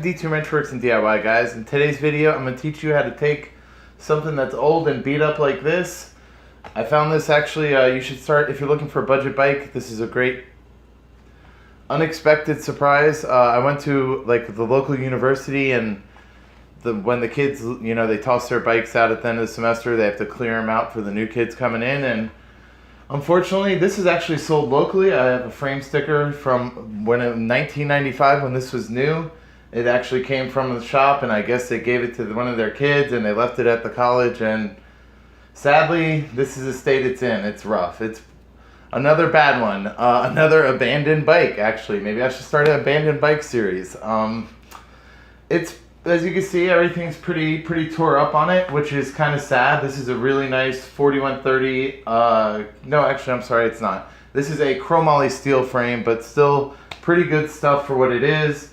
D2 Wrenchworks and DIY, guys. In today's video, I'm going to teach you how to take something that's old and beat up like this. I found this actually, you should start, if you're looking for a budget bike, this is a great unexpected surprise. I went to like the local university, and when the kids, you know, they toss their bikes out at the end of the semester, they have to clear them out for the new kids coming in, and unfortunately, this is actually sold locally. I have a frame sticker from when in 1995 when this was new. It actually came from the shop, and I guess they gave it to one of their kids, and they left it at the college, and sadly, this is the state it's in. It's rough. It's another bad one. Another abandoned bike, actually. Maybe I should start an abandoned bike series. It's, as you can see, everything's pretty tore up on it, which is kind of sad. This is a really nice 4130. No, actually, I'm sorry, it's not. This is a Cromoly steel frame, but still pretty good stuff for what it is.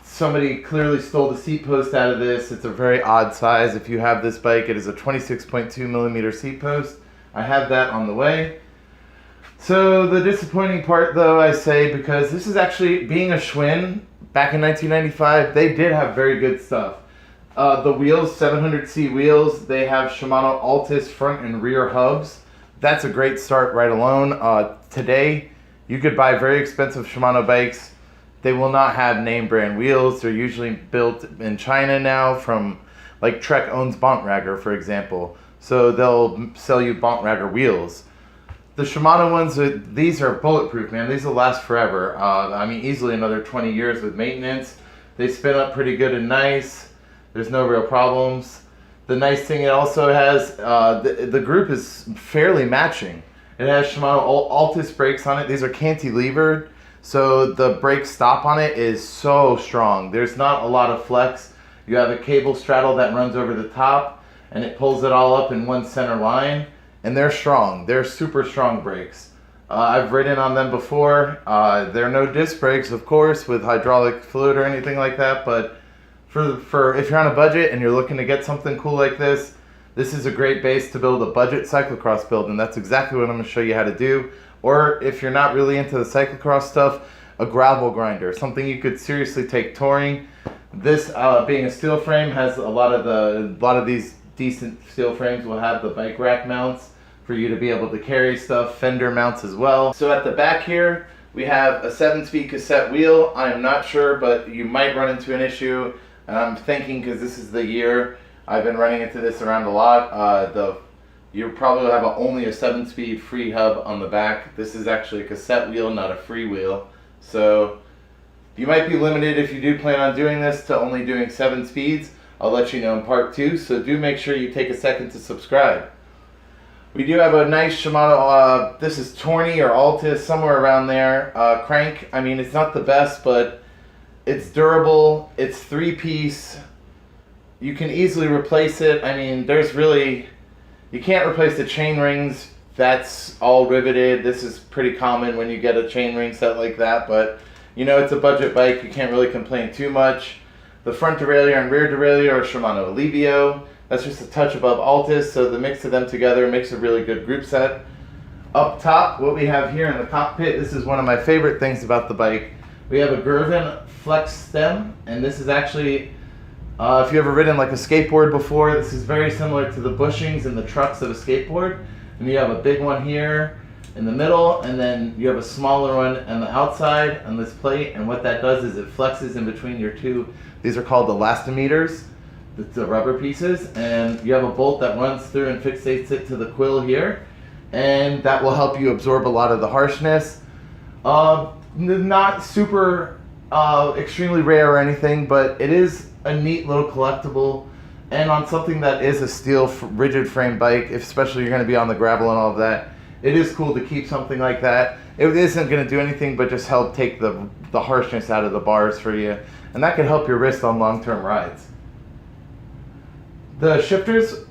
Somebody clearly stole the seat post out of this. It's a very odd size. If you have this bike, it is a 26.2 millimeter seat post. I have that on the way. So the disappointing part, though, I say, because this is actually, being a Schwinn, back in 1995, they did have very good stuff. The wheels, 700C wheels, they have Shimano Altis front and rear hubs. That's a great start right alone. Today, you could buy very expensive Shimano bikes. They will not have name brand wheels. They're usually built in China now from, like Trek owns Bontrager, for example. So they'll sell you Bontrager wheels. The Shimano ones, these are bulletproof, man. These will last forever. I mean, easily another 20 years with maintenance. They spin up pretty good and nice. There's no real problems. The nice thing it also has, the group is fairly matching. It has Shimano Altis brakes on it. These are cantilevered. So the brake stop on it is so strong. There's not a lot of flex. You have a cable straddle that runs over the top, and it pulls it all up in one center line. And they're strong. They're super strong brakes. I've ridden on them before. They're no disc brakes, of course, with hydraulic fluid or anything like that. But for if you're on a budget and you're looking to get something cool like this, this is a great base to build a budget cyclocross build, and that's exactly what I'm going to show you how to do. Or if you're not really into the cyclocross stuff, a gravel grinder, something you could seriously take touring. This, being a steel frame, has a lot of these decent steel frames will have the bike rack mounts for you to be able to carry stuff, fender mounts as well. So at the back here, we have a 7-speed cassette wheel. I am not sure, but you might run into an issue. And I'm thinking, because this is the year, I've been running into this around a lot. You probably have only a 7-speed free hub on the back. This is actually a cassette wheel, not a free wheel. So you might be limited if you do plan on doing this to only doing 7 speeds. I'll let you know in part 2, so do make sure you take a second to subscribe. We do have a nice Shimano, this is Tourney or Altis, somewhere around there, crank. I mean, it's not the best, but it's durable, it's 3-piece. You can easily replace it. I mean, you can't replace the chain rings. That's all riveted. This is pretty common when you get a chain ring set like that, but you know, it's a budget bike. You can't really complain too much. The front derailleur and rear derailleur are Shimano Alivio. That's just a touch above Altis, so the mix of them together makes a really good group set. Up top, what we have here in the cockpit, this is one of my favorite things about the bike. We have a Gervin flex stem, and this is actually, if you've ever ridden like a skateboard before, this is very similar to the bushings and the trucks of a skateboard. And you have a big one here in the middle, and then you have a smaller one on the outside on this plate, and what that does is it flexes in between your two, these are called elastometers, the rubber pieces, and you have a bolt that runs through and fixates it to the quill here, and that will help you absorb a lot of the harshness. Not super extremely rare or anything, but it is a neat little collectible. And on something that is a steel rigid frame bike, especially you're going to be on the gravel and all of that, it is cool to keep something like that. It isn't going to do anything but just help take the harshness out of the bars for you, and that can help your wrist on long-term rides. The shifters,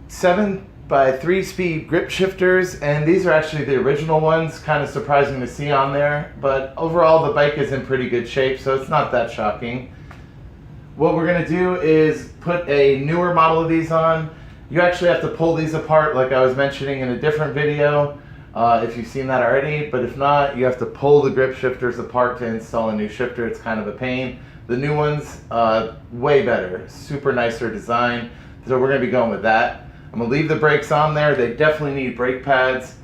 7x3 speed grip shifters, and these are actually the original ones. Kind of surprising to see on there, but overall the bike is in pretty good shape, so it's not that shocking. What we're going to do is put a newer model of these on. You actually have to pull these apart like I was mentioning in a different video, if you've seen that already, but if not, you have to pull the grip shifters apart to install a new shifter. It's kind of a pain. The new one's way better, super nicer design. So we're gonna be going with that. I'm gonna leave the brakes on there. They definitely need brake pads.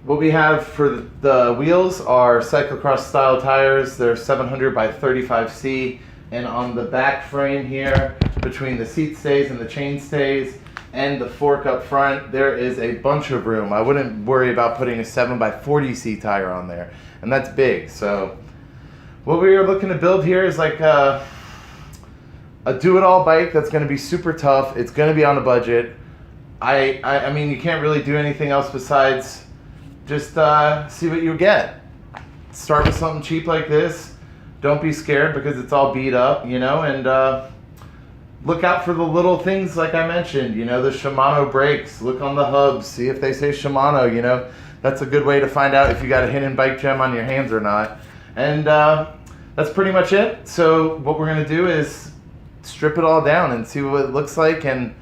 What we have for the wheels are Cyclocross style tires. They're 700 by 35C. And on the back frame here, between the seat stays and the chain stays and the fork up front, there is a bunch of room. I wouldn't worry about putting a 7 by 40C tire on there. And that's big. So what we are looking to build here is like a do-it-all bike that's gonna be super tough. It's gonna be on a budget. I mean, you can't really do anything else besides just see what you get. Start with something cheap like this. Don't be scared because it's all beat up, you know, and look out for the little things like I mentioned, you know, the Shimano brakes. Look on the hubs, see if they say Shimano, you know. That's a good way to find out if you got a hidden bike gem on your hands or not. And that's pretty much it. So what we're gonna do is strip it all down and see what it looks like, and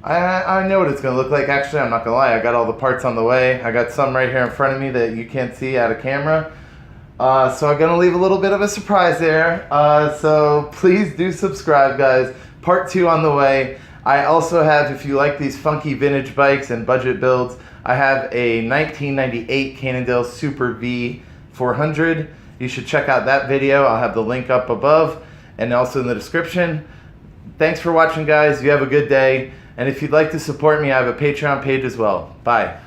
I know what it's gonna look like. Actually, I'm not gonna lie, I got all the parts on the way. I got some right here in front of me that you can't see out of camera. So I'm gonna leave a little bit of a surprise there. So please do subscribe, guys. Part 2 on the way. I also have, if you like these funky vintage bikes and budget builds, I have a 1998 Cannondale Super V 400. You should check out that video. I'll have the link up above and also in the description. Thanks for watching, guys. You have a good day. And if you'd like to support me, I have a Patreon page as well. Bye.